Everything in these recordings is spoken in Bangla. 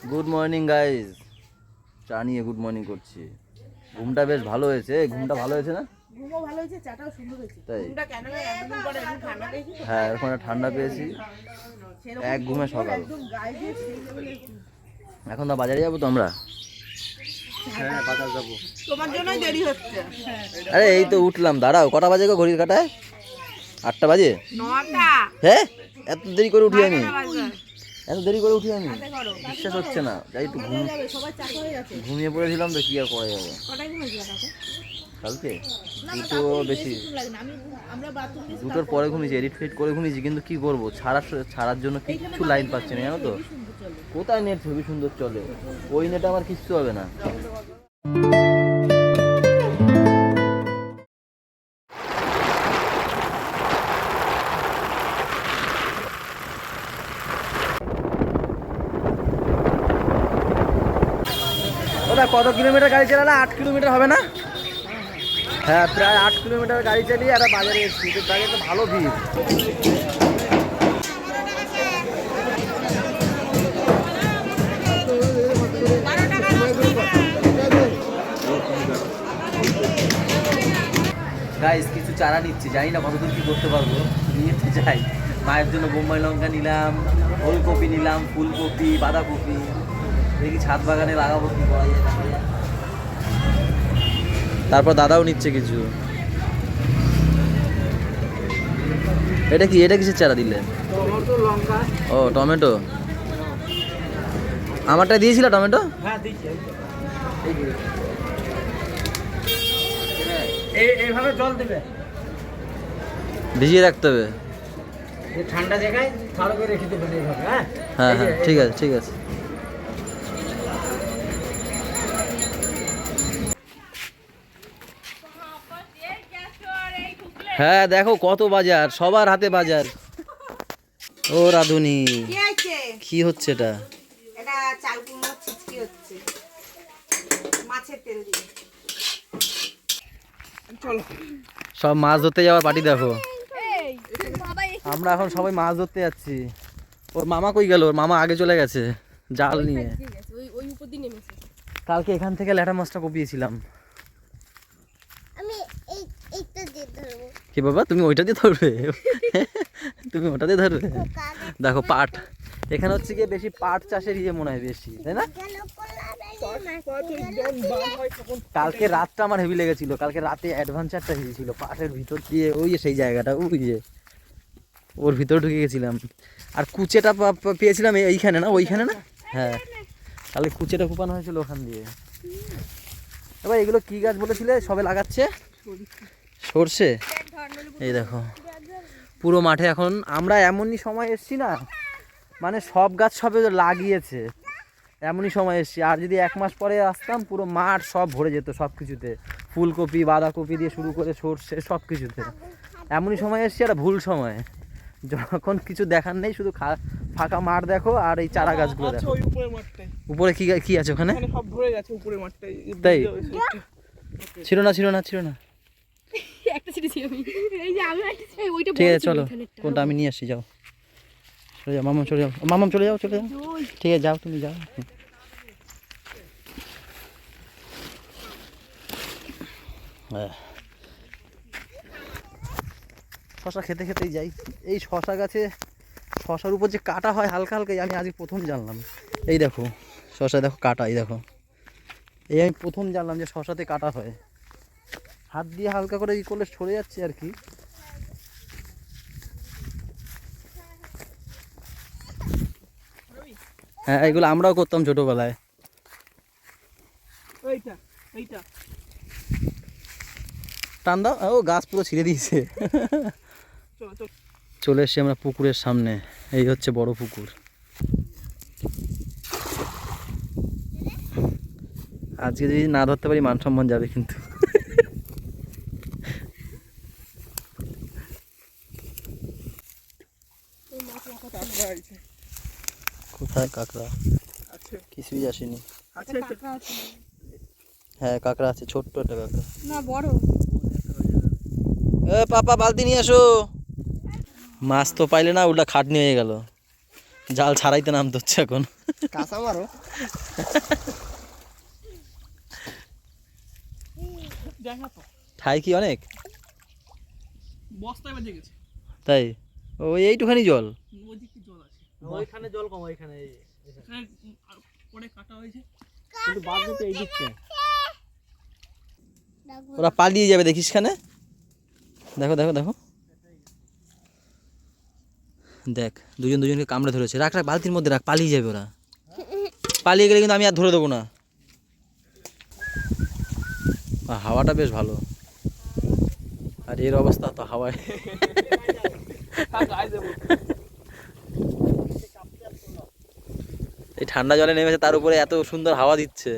Good morning guys. চা নিয়ে গুড মর্নিং করছি। ঘুমটা বেশ ভালো হয়েছে। ঘুমটা ভালো হয়েছে না? ঘুমও ভালো হয়েছে, চাটাও সুন্দর হয়েছে। তাই? ঘুমটা কেন একদিন পরে একটু ঠান্ডা পেয়েছি তো। হ্যাঁ, ওখানে ঠান্ডা পেয়েছি। সেরকম এক ঘুমে সকাল। একদম গায়ে দিয়ে সেই লেভেলে। এখন তো বাজারে যাবো তো আমরা। হ্যাঁ, বাজার যাবো। তোমার জন্যই দেরি হচ্ছে। আরে এই তো উঠলাম, দাঁড়াও। কটা বাজে গো ঘড়ির কাঁটায়? 8টা বাজে। 9টা। হ্যাঁ, এত দেরি করে উঠি আমি। 9টা বাজে। এত দেরি করে উঠি আমি, হাতে করো। বিশ্বাস হচ্ছে না। যাই একটু হয়ে যাবে, সবাই চা হয়ে গেছে। ঘুমিয়ে পড়েছিলাম তো, কি আর করা যাবে। কটায় ঘুমিয়েছিলা কাকে? কালকে না, দুটো তাড়াতাড়ি বেশি, ঘুম লাগে না। আমরা বাথরুম গেছি, দুটোর পরে ঘুমিয়েছি। এডিট ফেডিট করে ঘুমিয়েছি, কিন্তু কি করবো, ছাড়ার জন্য কিচ্ছু লাইন পাচ্ছি না, জানো তো। খুবই সুন্দর চলে। কোথায় নেট ছবি সুন্দর চলে? ওই নেটে আমার কিচ্ছু হবে না। ওটা কত কিলোমিটার গাড়ি চালালে? 8 কিলোমিটার হবে না? হ্যাঁ, প্রায় 8 কিলোমিটার গাড়ি চালিয়ে একটা বাজারে এসেছি। তো বাজারে তো ভালো ভিড়। গাইস, কিছু চারা নিচ্ছি, জানি না কতদূর কি করতে পারবো। নিয়ে তো যাই। মায়ের জন্য বোম্বাই লঙ্কা নিলাম, ওলকপি নিলাম, ফুলকপি, বাঁধাকপি। দেখি ছাদ বাগানে লাগাবো, কি করা যায়। তারপর দাদাও নিচ্ছে কিছু। এটা কি, এটা কিসের চারা দিলে? টমেটো, লঙ্কা। ও, টমেটো। আমারটা দিয়েছিল টমেটো? হ্যাঁ, দিচ্ছি। এইভাবে জল দেবে, ভিজিয়ে রাখতে হবে। ঠান্ডা জায়গায় ভালো করে রেখে দেবেন এইভাবে। হ্যাঁ হ্যাঁ হ্যাঁ, ঠিক আছে ঠিক আছে। হ্যাঁ, দেখো কত বাজার, সবার হাতে বাজার। ও রাধুনি, কি আছে? কি হচ্ছে এটা? এটা চাল কুমড়ো চিচকি হচ্ছে, মাছের তেল দিয়ে। চলো, সব মাছ ধরতে যাওয়ার পার্টি দেখো। আমরা এখন সবাই মাছ ধরতে যাচ্ছি। ওর মামা কই গেল? ওর মামা আগে চলে গেছে জাল নিয়ে। কালকে এখান থেকে ল্যাটা মাছটা কপিয়েছিলাম। কি বাবা, তুমি ওইটা দিয়ে ধরবে? তুমি ওটা দিয়ে ধরবে? দেখো পাট, এখানে হচ্ছে গিয়ে বেশি পাট চাষের মনে হয় বেশি, তাই না? কালকে রাতটা আমার হেভি লেগেছিল। কালকে রাতে অ্যাডভেঞ্চারটা হেভি ছিল। পাটের ভিতর দিয়ে ওই যে সেই জায়গাটা, ওই যে ওর ভিতরে ঢুকে গেছিলাম। আর কুচেটা পেয়েছিলাম এইখানে না, ওইখানে না? হ্যাঁ, কালকে কুচেটা কোপানো হয়েছিল ওখান দিয়ে। এবার এগুলো কি গাছ বলেছিলে সবে লাগাচ্ছে? সরষে। এই দেখো পুরো মাঠে এখন আমরা এমনই সময় এসছি না, মানে সব গাছ সবে লাগিয়েছে, এমনই সময় এসছি। আর যদি 1 মাস পরে আসতাম, পুরো মাঠ সব ভরে যেত সব কিছুতে, ফুলকপি বাঁধাকপি দিয়ে শুরু করে সরষে সব কিছুতে। এমনই সময় এসছি, একটা ভুল সময়, যখন কিছু দেখার নেই, শুধু ফাঁকা মাঠ দেখো আর এই চারা গাছগুলো দেখো। উপরে কি কি আছে ওখানে? সব ভরে গেছে উপরে মাঠটাই। তাই? ছিল না ছিল না ছিল না। একটা ছিটেছি আমি। এই যে আমি একটা এই ওইটা ঠিক আছে, চলো কোনটা আমি নিয়ে আসি। যাও, চলে যাও মামাম, চলে যাও মামাম, চলে যাও চলে যাও। ঠিক আছে, যাও তুমি যাও। শশা খেতে খেতেই যাই। এই শশা গাছে শশার উপর যে কাটা হয় হালকা হালকা, আমি আজকে প্রথম জানলাম। এই দেখো শশা, দেখো কাটা, এই দেখো। এই আমি প্রথম জানলাম যে শশাতে কাটা হয়। হাত দিয়ে হালকা করে ই করলে সরে যাচ্ছে আর কি। হ্যাঁ, এগুলো আমরাও করতাম ছোটবেলায়। টান দাও। ও, গাছ পুরো ছিঁড়ে দিয়েছে। চলে এসছি আমরা পুকুরের সামনে। এই হচ্ছে বড় পুকুর। আজকে যদি না ধরতে পারি, মান সম্মান যাবে কিন্তু। কোথায় কাঁকড়া? কিছুই আসেনি। হ্যাঁ, কাঁকড়া আছে, ছোট্ট একটা কাঁকড়া। না বড়। এ পাপা, বালতি নিয়ে আসো। মাছ তো পাইলে না, ওটা খাটনি হয়ে গেল। জাল ছাড়াইতে নামতে হচ্ছে এখন। কাঁচা মারো। দেখা তো ঠাই কি অনেক? বস্তায় বেজে গেছে। তাই ওই এইটুখানি জল। ওই দিকে জল আছে। ওইখানে জল কম, ওইখানে এখানে পরে কাটা হয়েছে। কিন্তু বাদ দিতে এই দিকটা। ওরা পালিয়ে যাবে দেখিস খানে। দেখো দেখো দেখো, দেখ দুজন দুজনকে কামড়ে ধরেছে। রাখ রাখ, বালতির মধ্যে রাখ, পালিয়ে যাবে ওরা। পালিয়ে গেলে কিন্তু আমি আর ধরে দেবো না। হাওয়াটা বেশ ভালো, আর এর অবস্থা তো হাওয়ায়। এই ঠান্ডা জলে নেমেছে, তার উপরে এত সুন্দর হাওয়া দিচ্ছে।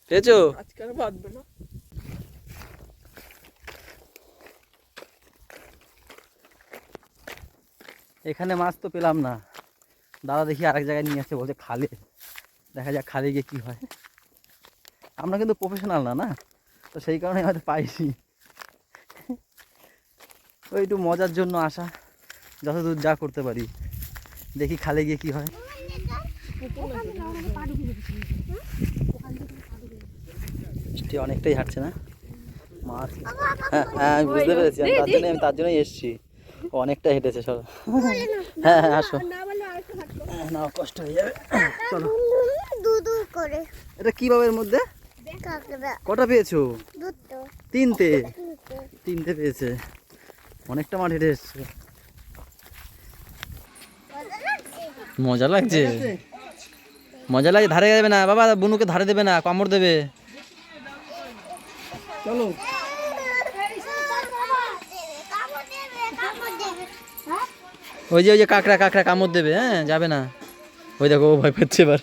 পেয়েছো? আজকে আর বাঁধবে না। এখানে মাছ তো পেলাম না, দাদা দেখি আরেক জায়গায় নিয়ে আসছে, বলছে খালে। দেখা যাক খালে গিয়ে কী হয়। আমরা কিন্তু প্রফেশনাল না, না তো সেই কারণে হয়তো পাইছি। ওই একটু মজার জন্য আসা, যতদূর যা করতে পারি। দেখি খালে গিয়ে কী হয়। বৃষ্টি অনেকটাই হাঁটছে না মাছ। হ্যাঁ হ্যাঁ, আমি বুঝতে পেরেছি, আমি তার জন্যই এসেছি। ও অনেকটা হেঁটেছে সব। হ্যাঁ হ্যাঁ, আসো। না, কষ্ট হয়ে যাবে, চলো। এটা কি বাবের মধ্যে কটা পেয়েছো? তিনটে। তিনটে পেয়েছে, অনেকটা মাঠ হেঁটে এসছে। মজা লাগছে, মজা লাগে। ধারে যাবে না বাবা, বুনুকে ধারে দেবে না, কামড় দেবে। চলো। ওই যে কাঁকড়া কাঁকড়া কামড় দেবে, হ্যাঁ যাবে না। ওই দেখো, ও ভয় পাচ্ছে এবার।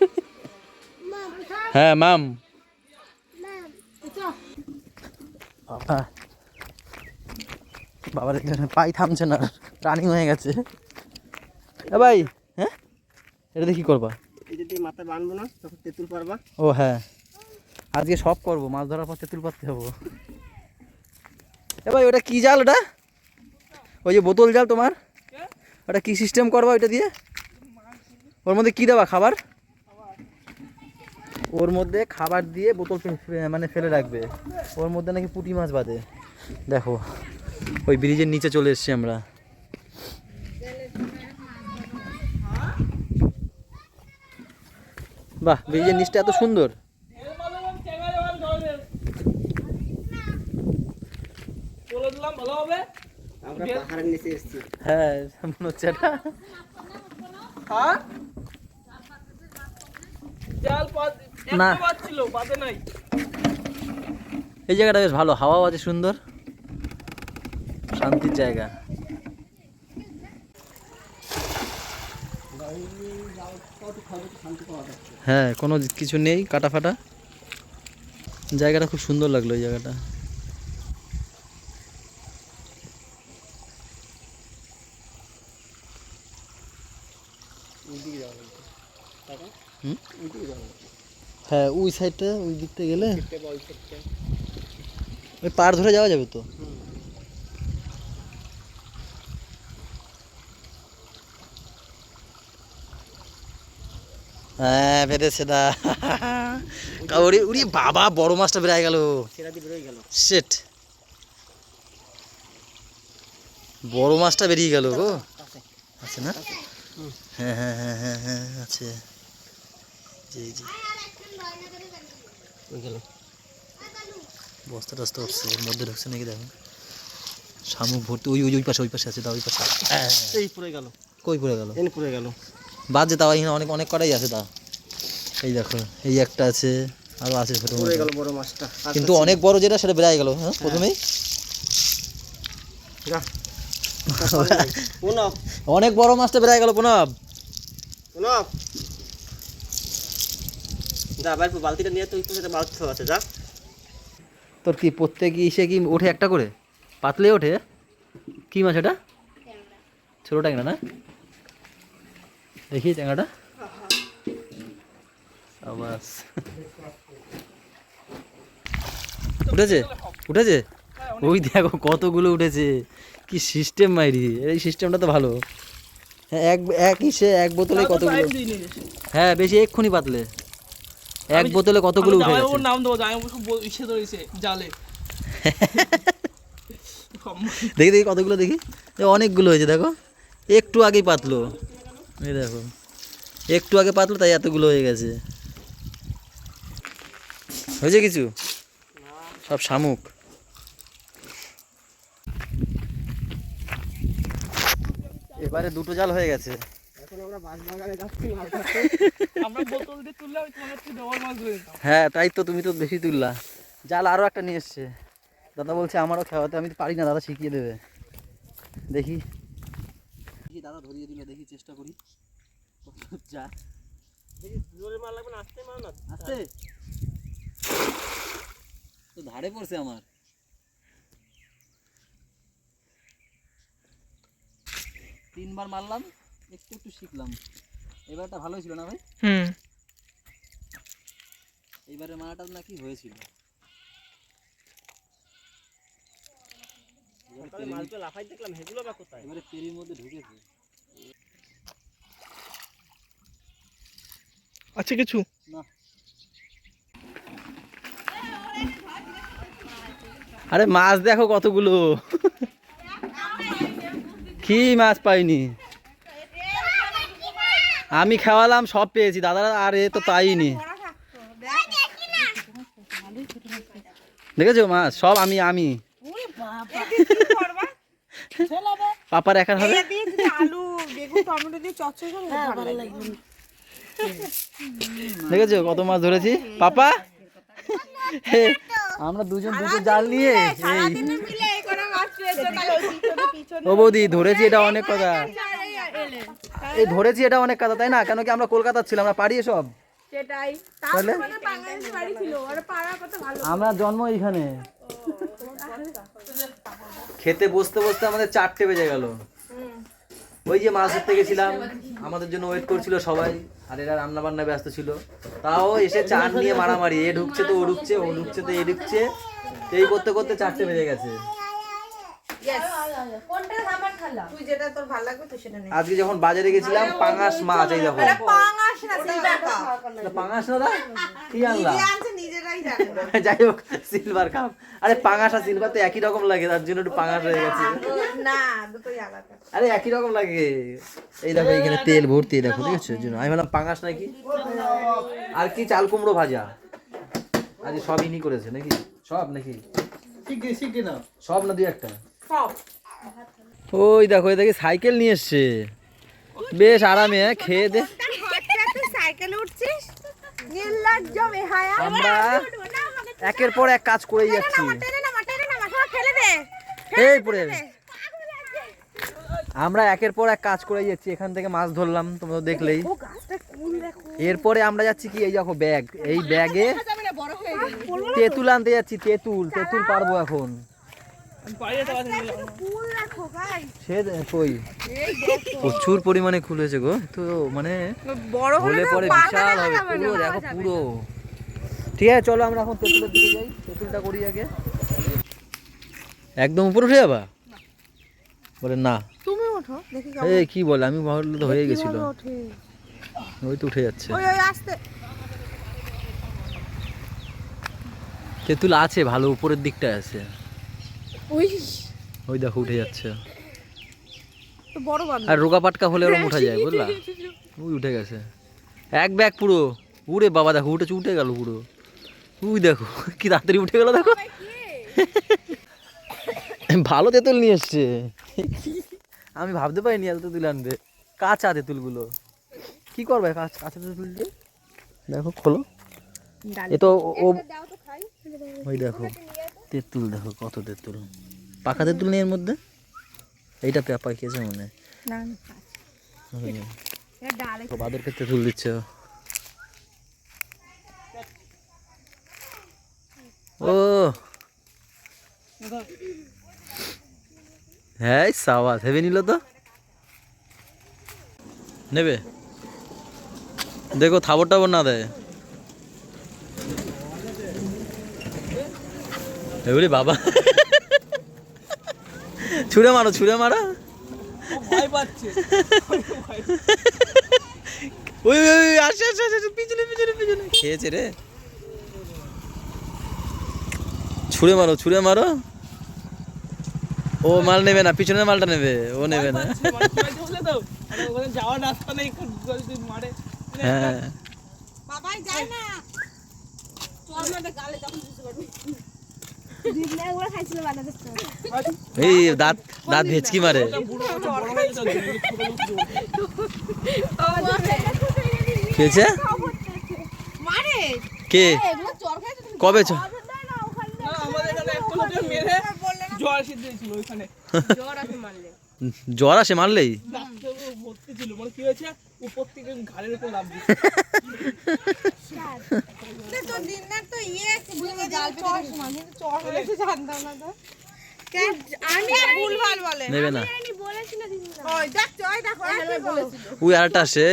হ্যাঁ মাম। বাবা, বাবার পাই থামছে না, রানিং হয়ে গেছে। এ ভাই, হ্যাঁ এটা দিয়ে কি করবা? এই যদি মাথায় বাঁধবো না, তখন তেঁতুল পারবা। ও হ্যাঁ, আজকে সব করবো, মাছ ধরার পর তেঁতুল পারতে হবো। এ ভাই, ওটা কি জাল? ওটা ওই যে বোতল জাল তোমার, ওটা কি সিস্টেম করবা ওইটা দিয়ে? ওর মধ্যে কি দেবা খাবার? ওর মধ্যে খাবার দিয়ে বোতল মানে ফেলে রাখবে। ওর মধ্যে নাকি পুঁটি মাছ বাঁধে। দেখো, ওই ব্রিজের নিচে চলে এসেছি আমরা। বাহ, ব্রিজের নিচটা এত সুন্দর। বলে দিলাম ভালো হবে। আমরা পাহাড়ের নিচে এসেছি। হ্যাঁ, মনে হচ্ছে এটা। হ্যাঁ জাল না। একটা বাদ ছিল, বাদে নাই। এই জায়গাটা বেশ ভালো, হাওয়াও আছে সুন্দর, শান্তির জায়গা। হ্যাঁ, কোনো কিছু নেই কাটা ফাটা, জায়গাটা খুব সুন্দর লাগলো এই জায়গাটা। হ্যাঁ, ওই সাইডটা, ওই দিকটা গেলে ওই পাড় ধরে যাওয়া যাবে তো। হ্যাঁ, বেড়েছে দা। ওরে উড়ি বাবা, বড় মাছটা বেড়ে গেল। সেরা দিয়ে বেরোয় গেল। শিট, বড় মাছটা বেরিয়ে গেল গো। আছে না? হ্যাঁ হ্যাঁ হ্যাঁ হ্যাঁ হ্যাঁ আছে। জি জি, ওই গেল। বস্তা টস্তা উঠছে, ওর মধ্যে ঢুকছে নাকি দেখো। শামুক ভর্তি। ওই ওই ওই পাশে, ওই পাশে আছে, দা ওই পাশে। এই পড়ে গেল। কই পড়ে গেল? এনে পড়ে গেল। বাদ যে, তাও এখানে অনেক অনেক কটাই আছে তা। এই দেখো, এই একটা আছে, আরো আছে ছোট পড়ে মতো। গেল বড় মাছটা। কিন্তু অনেক বড় যেটা, সেটা বেড়ে গেল। হ্যাঁ, প্রথমেই যা। পুনব, অনেক বড় মাছটা বেড়ে গেল। প্রণব, পুনব। যা ভাই, বালতিটা নিয়ে তুই সাথে মাছ আছে, যা। তোর কি প্রত্যেক ইসে কি ওঠে একটা করে? পাতলে ওঠে? কি মাছ এটা? ছোটো ট্যাংরা না? দেখি ট্যাংরাটা। আবাস উঠেছে, উঠেছে। ওই দেখো কতগুলো উঠেছে। কি সিস্টেম মাইরি, এই সিস্টেমটা তো ভালো। হ্যাঁ একই সে এক বোতলে কতগুলো, হ্যাঁ বেশি এক্ষুনি পাতলে এক বোতলে কতগুলো উঠে গেছে। ওর নাম দেবো, জামাইবাবু সব ইসে ধরেছে জালে। দেখি দেখি কতগুলো দেখি, অনেকগুলো হয়েছে দেখো, একটু আগেই পাতলো, এই দেখো একটু আগে পাতলো তাই এতগুলো হয়ে গেছে। হয়েছে কিছু? সব শামুক। এবারে দুটো জাল হয়ে গেছে। আমরা বোতল দিয়ে তুললে আমি তোমার কাছে ডবল মাছ ধরে দিতাম। হ্যাঁ তাই তো, তুমি তো বেশি তুললা। জাল আরও একটা নিয়ে এসছে, দাদা বলছে আমারও খাওয়াতে, আমি তো পারি না, দাদা শিখিয়ে দেবে। দেখি দেখি দাদা ধরিয়ে দিল, দেখি চেষ্টা করি। যা জোরে মার লাগবে না, আস্তে মার না। আস্তে তো ধারে পড়ছে আমার। তিনবার মারলাম, একটু একটু শিখলাম। এবারটা ভালোই ছিল না ভাই? এইবারে মারাটা নাকি হয়েছিল। সকালে মাছগুলো লাফাই দেখলাম, হেগুলো বা কোথায়? এবারে পেরির মধ্যে ঢুকেছে। আচ্ছা কিছু না আরে মাছ দেখো কতগুলো, কি মাছ পাইনি আমি, খাওয়ালাম সব পেয়েছি, দাদা আর এ তো পাইনি। দেখেছো মাছ সব আমি আমি পাপার একার হবে। আলু বেগুন টমেটো দিয়ে চচ্চড়ি করে ভালো লাগবে। দেখেছো কত মাছ ধরেছি পাপা। আমরা দুজন দুটো জাল নিয়ে সারাদিনে মিলে এই করে মাছ পেয়েছো, তাহলে পিছনে ও বৌদি ধরেছি, এটা অনেক কথা, এই ধরেছি এটা অনেক কথা, তাই না? কেন কি আমরা কলকাতার ছিলাম, আমরা পারি সব। সেটাই। তাহলে তাহলে বাংলাদেশ বাড়ি ছিল, আর পাড়া কত ভালো। আমরা জন্ম এইখানে। খেতে বসতে বসতে আমাদের 4টে বেজে গেল। ওই যে মাছ ধরতে গেছিলাম, আমাদের জন্য ওয়েট করছিল সবাই, আর এরা রান্না বান্না ব্যস্ত ছিল। তাও এসে চার নিয়ে মারামারি, এ ঢুকছে তো ও ঢুকছে, ও ঢুকছে তো এ ঢুকছে, এই করতে করতে 4টে বেজে গেছে। তুই যেটা তোর ভালো লাগবে তুই সেটা নে। আজকে যখন বাজারে গেছিলাম, পাঙাশ মাছ, এই দেখো। পাঙাশ না সিলভার কাপ। পাঙাশ না দা, কি আনলা? নিজে আনছে নিজেরাই জানে। যাই হোক সিলভার কাপ, আরে পাঙাশ আর সিলভার তো একই রকম লাগে, তার জন্য একটু পাঙাশ হয়ে গেছে। না দুটোই আলাদা। আরে একই রকম লাগে। এই দেখো এখানে তেল ভর্তি, দেখো দেখেছো, এর জন্য আমি ভাবলাম পাঙাশ নাকি। আর কি চাল কুমড়ো ভাজা, আজ সব ইনি করেছে নাকি? সব নাকি সব না, দুই একটা সব। ওই দেখো এই দেখি সাইকেল নিয়ে এসছে, বেশ আরামে খেয়ে দে। তুই সাইকেলে উঠছিস? নির্লজ্জ বেহায়া। আমরা একের পর এক কাজ করেই যাচ্ছি। টেনে নামা সব ফেলে দে। এই পড়ে যাবে। আমরা একের পর এক কাজ করে যাচ্ছি, এখান থেকে মাছ ধরলাম তোমরা দেখলেই। ও গাছটা কুল দেখো। এরপরে আমরা যাচ্ছি কি, এই দেখো ব্যাগ, এই ব্যাগে বড় হয়ে গেল। তেঁতুল আনতে যাচ্ছি। তেঁতুল পারবো এখন। কুল দেখো গাই। সে কই প্রচুর পরিমাণে খুলেছে গো, তো মানে বড় হলে পরে বিশাল হবে পুরো, দেখো পুরো। ঠিক আছে চলো আমরা এখন তেঁতুলের দিকে যাই, তেঁতুলটা করি আগে। একদম উপরে উঠে যাবা? বলে না তুমি ওঠো দেখি এই কি বলে, আমি ভাবলে তো হয়ে গেছিল। ওই তো উঠে যাচ্ছে। ওই আস্তে। তেঁতুল আছে ভালো, উপরের দিকটা আছে। ওই ওই দেখো উঠে যাচ্ছে। তো বড় বাঁধ। আর রোগা পাটকা হলে ওরকম উঠা যায় বুঝলা। ওই উঠে গেছে এক ব্যাগ পুরো। উড়ে বাবা দেখো উঠে গেল পুরো। উই দেখো কি তাড়াতাড়ি উঠে গেল দেখো। ভালো তেঁতুল নিয়ে এসছে, আমি ভাবতে পারিনি এত তেঁতুল আনবে। কাঁচা তেঁতুলগুলো কি করবে, কাঁচা তেঁতুল দিয়ে দেখো খোলো। এ তো ও ওই দেখো তেঁতুল, দেখো কত তেঁতুল। পাকা তেঁতুল নেই এর মধ্যে। এইটা পেঁপা খেয়েছে মনে হয়। না এ ডালে বাদরকে তেঁতুল দিচ্ছে ও। হ্যাঁ সাবাস, ভেবে নিল তো। নেবে দেখো থাবর টাবর না দেয়। এবারে বাবা ছুঁড়ে মারো ছুঁড়ে মারো। ও ভয় পাচ্ছে। ওই আসে আসে আসে পিছনে পিছনে পিছনে খেয়েছে রে। ছুঁড়ে মারো ছুঁড়ে মারো। ও মাল নেবে না, পিছনের মালটা নেবে, ও নেবে না। মানে কি হয়েছে বলে তো? মানে ওখানে যাওয়ার রাস্তা নেই, খুব জলদি মারে। হ্যাঁ বাবাই যায় না। চল না গালে তখন বুঝতে পারবি। দিদি একবার খাইছিল বানাতে সময়। এই দাঁত দাঁত ভেচকি মারে। ওটা বুড়ো ওটা বড় হয়ে গেছে, খেয়েছে মারে কে এগুলো চর খাইছে তুমি? কবে না আমাদের এখানে একটা লোকের মেরে জ্বর সিদ্ধ হয়েছিল ওইখানে। জ্বর আসে মারলে। জ্বর আসে মারলেই? ডাক্তার ভর্তি ছিল, মানে কি হয়েছে উপর থেকে ঘাড়ের উপর লাফ দিচ্ছে। তো দিনদার তো ভুলে জাল চর মানে চর হলে তো জানতাম না তো। আমি আর ভুলভাল বলে। নেবে না। আমি বলেছিল দিদি না। ওই দেখ ওই দেখো ওই আরেকটা আসে,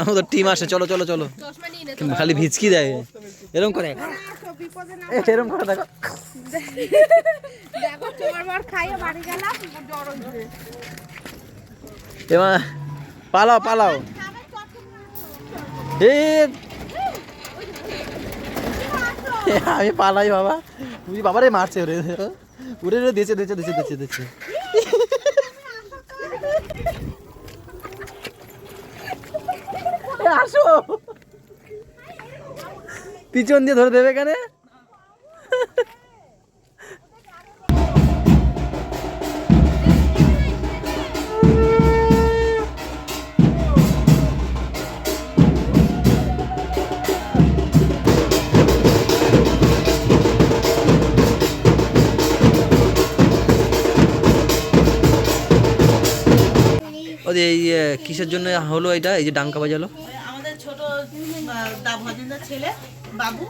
ওদের টিম আসে, চলো চলো চলো। চশমা নিয়ে নে। কিন্তু খালি ভিচকি দেয় এরকম করে। বিপদে না এরকম করে দেখো। দেখো চোর মার খাইয়ে বাড়ি গেলাম জ্বর হইছে। এবার পালাও পালাও। আমি পালাই বাবা। তুই বাবারে মারছে ওরে উড়ে উড়ে দিয়েছে দিয়েছে দিয়েছে দিয়েছে দিয়েছে। আসো পিছন দিয়ে ধরে দেবে কেন? ওদের এই কিসের জন্য হলো এটা, এই যে ডাঙ্কা বাজালো? আমাদের ছোট ভজেন্দ্র ছেলে বাবু,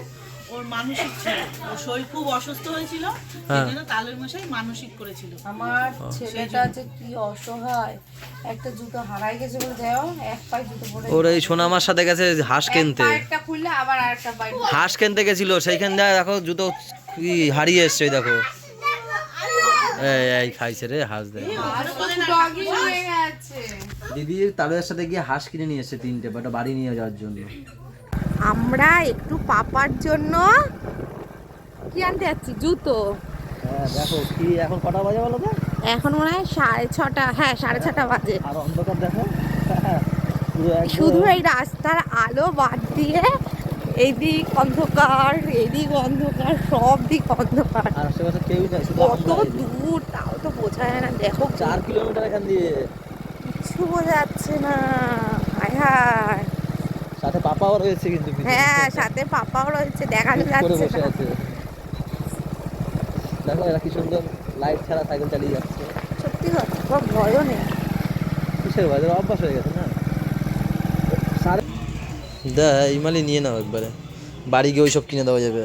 ওর মানসিক ছিল, ওর শরীর খুব অসুস্থ হয়েছিল, হ্যাঁ। সেই জন্য তালের মশাই মানসিক করেছিল। আমার ছেলেটা যে কি অসহায়, একটা জুতো হারাই গেছে বলে দেও, এক পায়ে জুতো পরে ওর এই সোনামার সাথে গেছে হাঁস কিনতে। একটা খুললে আবার আরেকটা পায়ে হাঁস কিনতে গেছিল, সেইখান দিয়ে দেখো জুতো কি হারিয়ে এসছে। দেখো এই খাইছে রে হাঁস। দেয় ডগি হয়ে গেছে। দিদি তাদের সাথে গিয়ে হাঁস কিনে নিয়ে এসছে 3টে, বাট বাড়ি নিয়ে যাওয়ার জন্য। আমরা একটু পাপার জন্য কি আনতে যাচ্ছি, জুতো। হ্যাঁ দেখো কি এখন কটা বাজে বলো তো? এখন মনে হয় 6:30, হ্যাঁ 6:30 বাজে। আর অন্ধকার দেখো পুরো একদম। শুধু এই রাস্তার আলো বাদ দিয়ে এইদিক অন্ধকার, এদিক অন্ধকার, সব দিক অন্ধকার। আর আশেপাশে কেউ নাই, শুধু কত আমরা। দূর তাও তো বোঝা যায় না, দেখো 4 কিলোমিটার এখান দিয়ে। কিছু বোঝা যাচ্ছে না। হায় হায়, সাথে পাপাও রয়েছে কিন্তু পিছনে। হ্যাঁ সাথে পাপাও রয়েছে, দেখানো চুপ করে যাচ্ছে বসে না। আছে। দেখো এরা কি সুন্দর লাইট ছাড়া সাইকেল চালিয়ে যাচ্ছে। সত্যি কথা, কোনো ভয়ও নেই। কিসের বাজার অভ্যাস হয়ে গেছে না। দা ইমালি নিয়ে নাও একবারে, বাড়ি গিয়ে ওইসব কিনে দেওয়া যাবে।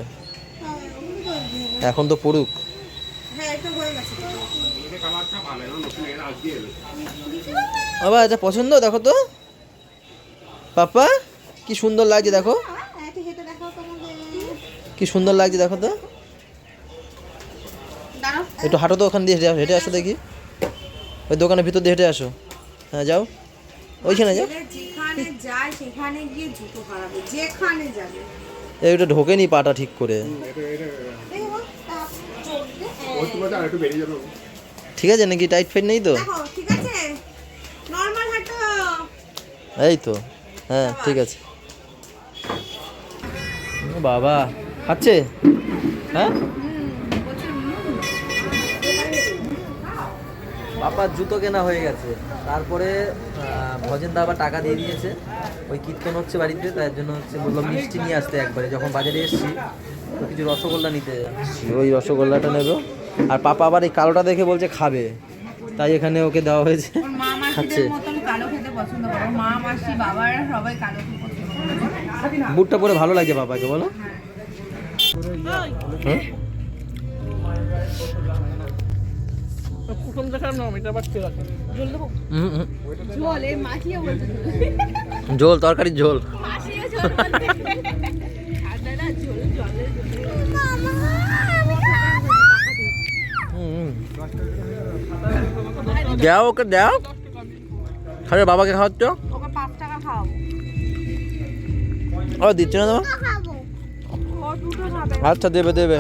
এখন তো পড়ুক। বাবা এটা পছন্দ, দেখো তো পাপা কি সুন্দর লাগছে, দেখো কি সুন্দর লাগছে, দেখো তো। একটু হাঁটো তো ওখান দিয়ে, হেঁটে আসো দেখি, ওই দোকানের ভিতর দিয়ে হেঁটে আসো। হ্যাঁ যাও, ওইখানে যাও। যেখানে যায় সেখানে গিয়ে জুতো হারাবে, যেখানে যাবে। এইটা ঢোকেনি পাটা ঠিক করে। ঠিক আছে নাকি, টাইট ফাইট নেই তো? দেখো ঠিক আছে, নরমাল হাঁটো। এই তো, হ্যাঁ ঠিক আছে। ও বাবা খাচ্ছে, হ্যাঁ বাবার জুতো কেনা হয়ে গেছে। তারপরে ভজেনদা আবার টাকা দিয়ে দিয়েছে, ওই কীর্তন হচ্ছে বাড়িতে, তার জন্য হচ্ছে বললাম মিষ্টি নিয়ে আসতে একবারে। যখন বাজারে এসেছি তো কিছু রসগোল্লা নিতে এসেছি, ওই রসগোল্লাটা নেবো। আর পাপা আবার এই কালোটা দেখে বলছে খাবে, তাই এখানে ওকে দেওয়া হয়েছে, খাচ্ছে। মতন কালো খেতে পছন্দ করো, মা মাসি বাবারা সবাই কালো খেতে পছন্দ করে। বুটটা পরে ভালো লাগে বাবাকে, বলো? হ্যাঁ? প্রথম দেখার নাম এটা আবার ঠিক আছে। হুম, হুম। ঝোল এই মাখিয়ে বলতে ঝোল, তরকারির ঝোল। মাখিয়ে ঝোল বলতে ঠান্ডা না ঝোল জলের হুম, হুম। দাও ওকে দাও, খালি বাবাকে খাওয়াচ্ছ। ওকে 5 টাকা খাওয়াবো। ও দিচ্ছে না তোমার? ও দুটো খাবে। আচ্ছা দেবে দেবে।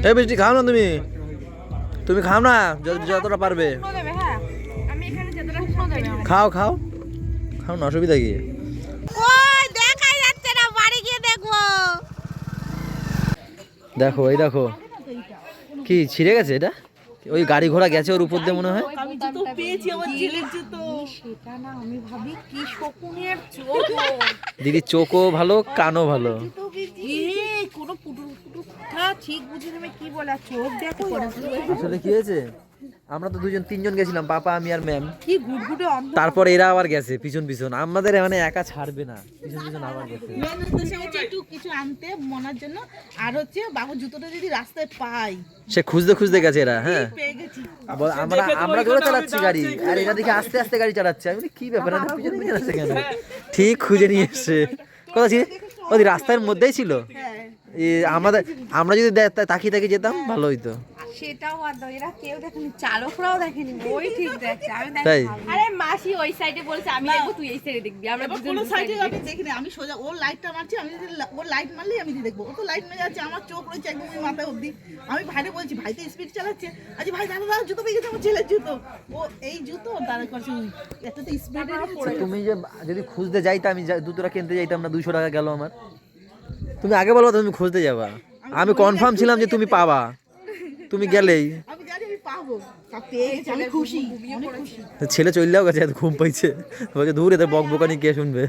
এই বৃষ্টি খাও না তুমি, তুমি খাও না যতটা পারবে। দুটো দেবে। হ্যাঁ আমি এখানে যতটা শুনো দেবে। খাও খাও খাও না, অসুবিধা কি? ওই দেখাই যাচ্ছে না, বাড়ি গিয়ে দেখবো। দেখো এই দেখো কি ছিঁড়ে গেছে এটা, ওই গাড়ি ঘোড়া গেছে ওর উপর দিয়ে মনে হয়। আমি জুতো পেয়েছি, আমার ছেলের জুতো। সেটা না, আমি ভাবি কি শকুনের চোখ। দিদি চোখও ভালো কানও ভালো। এই কোনো পুটুর পুটুর কথা ঠিক বুঝে তুমি কি বলে, আর চোখ দেখো আসলে কি হয়েছে, আমরা তো দুজন তিনজন গেছিলাম, পাপা আমি আর ম্যাম। কি গুটগুটে অন্ধ। তারপর এরা আবার গেছে পিছন পিছন, আমাদের মানে একা ছাড়বে না, পিছন পিছন আবার গেছে। মেন উদ্দেশ্য হচ্ছে একটু কিছু আনতে মনার জন্য, আর হচ্ছে বাবু জুতোটা যদি রাস্তায় পাই। সে খুঁজতে খুঁজতে গেছে এরা। হ্যাঁ পেয়ে গেছি। আমরা জোরে চালাচ্ছি গাড়ি, আর এরা দেখি আস্তে আস্তে গাড়ি চালাচ্ছে। আমি বলি, কি ব্যাপার এরা পিছন পিছন আছে কেন? ঠিক খুঁজে নিয়ে এসছে। কথা ছিল ওই রাস্তার মধ্যেই ছিল। আমরা যদি তাকিয়ে তাকিয়ে যেতাম ভালো হইতো। সেটাও আর দাও, এরা কেউ দেখেনি, চালকরাও দেখেনি, ওই ঠিক দেখছে। আমি তাই আরে মাসি ওই সাইডে বলছে আমি দেখবো, তুই এই সাইডে দেখবি। আমরা এবার দুজন কোনো দুই সাইডে side এ আমি দেখিনি, আমি সোজা ওর লাইটটা মারছি, আমি যদি ওর লাইট মারলেই আমি দেখবো। ও তো লাইট মেরে যাচ্ছে, আমার চোখ রয়েছে একদম ওই মাথায় অবধি। আমি ভাইরে বলছি, ভাই তো স্পিড চালাচ্ছে। আচ্ছা ভাই দাদা দাদা জুতো পেয়ে গেছে, আমার ছেলের জুতো। ও এই জুতো দাঁড়া করছে, একটা তো স্পিডে তুমি যে যদি খুঁজতে যাইতাম, আমি দুটোটা কিনতে যাইতাম না, 200 টাকা গেল আমার। তুমি আগে বলো তুমি খুঁজতে যাবা, আমি কনফার্ম ছিলাম যে তুমি পাবা, তুমি গেলেই। আমি জানি আমি পাবো, তা পেয়ে গেছি, আমি খুশি, অনেক খুশি। ছেলে চললেও গেছে, এত ঘুম পাইছে, বলছে দূর এদের বক বকানি কে শুনবে।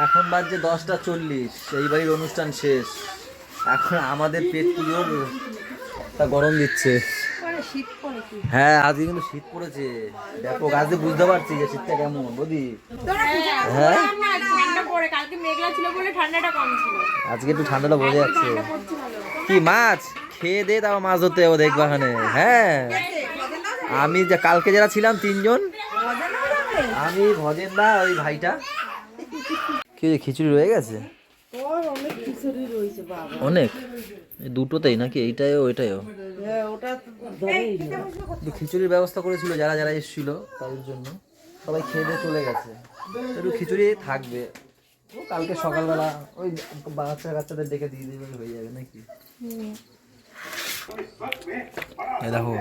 এখন বাজছে 10:40, এই বাড়ির অনুষ্ঠান শেষ। এখন আমাদের পেট পুজোর তা গরম দিচ্ছে। শীত পড়ে কি। হ্যাঁ আজকে কিন্তু শীত পড়েছে ব্যাপক, আজকে বুঝতে পারছি যে শীতটা কেমন বুঝি। হ্যাঁ ঠান্ডা পড়ে, কালকে মেঘলা ছিল বলে ঠান্ডাটা কম ছিল। আজকে একটু ঠান্ডাটা বোঝা যাচ্ছে। কি মাছ খেয়ে দে, তাও মাছ ধরতে যাবো দেখবা এখানে। হ্যাঁ আমি যে কালকে যারা ছিলাম 3 জন, আমি ভজেন দা ওই ভাইটা। কি হয়েছে, খিচুড়ি রয়ে গেছে? অনেক খিচুড়ি রয়েছে বাবা। অনেক, এই দুটোতেই নাকি এইটাও ওইটাও? হ্যাঁ ওটা ধরেই খিচুড়ির ব্যবস্থা করেছিল যারা যারা এসেছিল তাদের জন্য, সবাই খেয়ে দিয়ে চলে গেছে। একটু খিচুড়ি থাকবে, ও কালকে সকালবেলা ওই বাচ্চাদের ডেকে দিয়ে দেবে, হয়ে যাবে নাকি। এই দেখো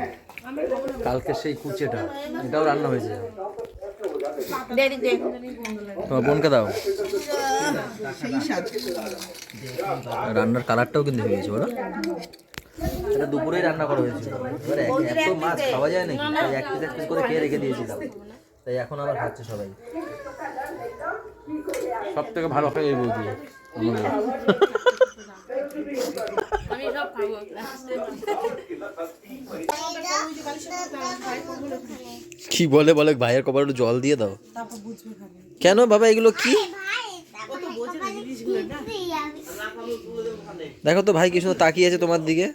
কালকে সেই কুচেটা, এটাও রান্না হয়েছে। তোমার বোনকে দাও, রান্নার কালারটাও কিন্তু হয়ে গেছে বলো। এটা দুপুরেই রান্না করা হয়েছিল, এবার এত মাছ খাওয়া যায় নাকি, তাই এক পিস করে খেয়ে রেখে দিয়েছিলাম, তাই এখন আবার খাচ্ছে সবাই। সব থেকে ভালো খাই এই বৌদি আমি সব খাবো। কি বলে বলে ভাইয়ের কপালে একটু জল দিয়ে দাও। কেন বাবা এগুলো কি? দেখো তো ভাই কি সুন্দর তাকিয়ে আছে তোমার দিকে।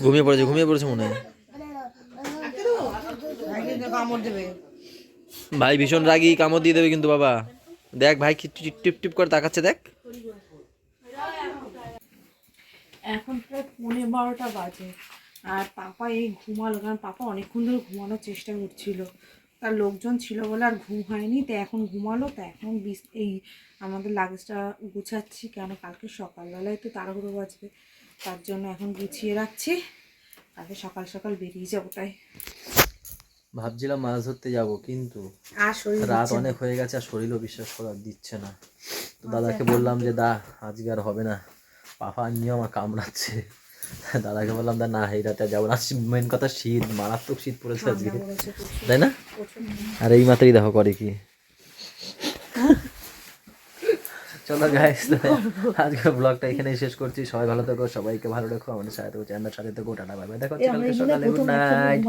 ঘুমিয়ে পড়েছে মনে হয়। ভাই ভীষণ রাগী, কামড় দিয়ে দেবে কিন্তু বাবা। দেখ ভাই কি টিপ টিপ করে তাকাচ্ছে, দেখ। এখন প্রায় 12:15 বাজে, আর পাপা এই ঘুমালো, কারণ পাপা অনেকক্ষণ ধরে ঘুমানোর চেষ্টা করছিল, তার লোকজন ছিল বলে আর ঘুম হয়নি, তো এখন ঘুমালো। তো এখন এই আমাদের লাগেজটা গুছাচ্ছি, কেন কালকে সকালবেলায় তো তাড়াহুড়ো বাজবে, তার জন্য এখন গুছিয়ে রাখছি, কালকে সকাল সকাল বেরিয়ে যাবো। তাই ভাবছিলাম মাছ ধরতে যাব, কিন্তু রাত অনেক হয়ে গেছে আর শরীরও বিশ্বাস করার দিচ্ছে না। তো দাদাকে বললাম যে দা আজকে আর হবে না, পাপা নিয়ে আমার কামড়াচ্ছে। দাদাকে বললাম দা না এই রাতে যাবো না, মেন কথা শীত, মারাত্মক শীত পড়েছে আজকে, তাই না? আর এই মাত্রই দেখো করে কি। চলো গাইস, আজকের ব্লগটা এখানেই শেষ করছি। সবাই ভালো থাকো, সবাইকে ভালো রাখো, আমাদের সাথে থাকো, চ্যানেলের সাথে থাকো, টাটা বাই বাই, দেখা হচ্ছে কালকে সকালে, গুড নাইট।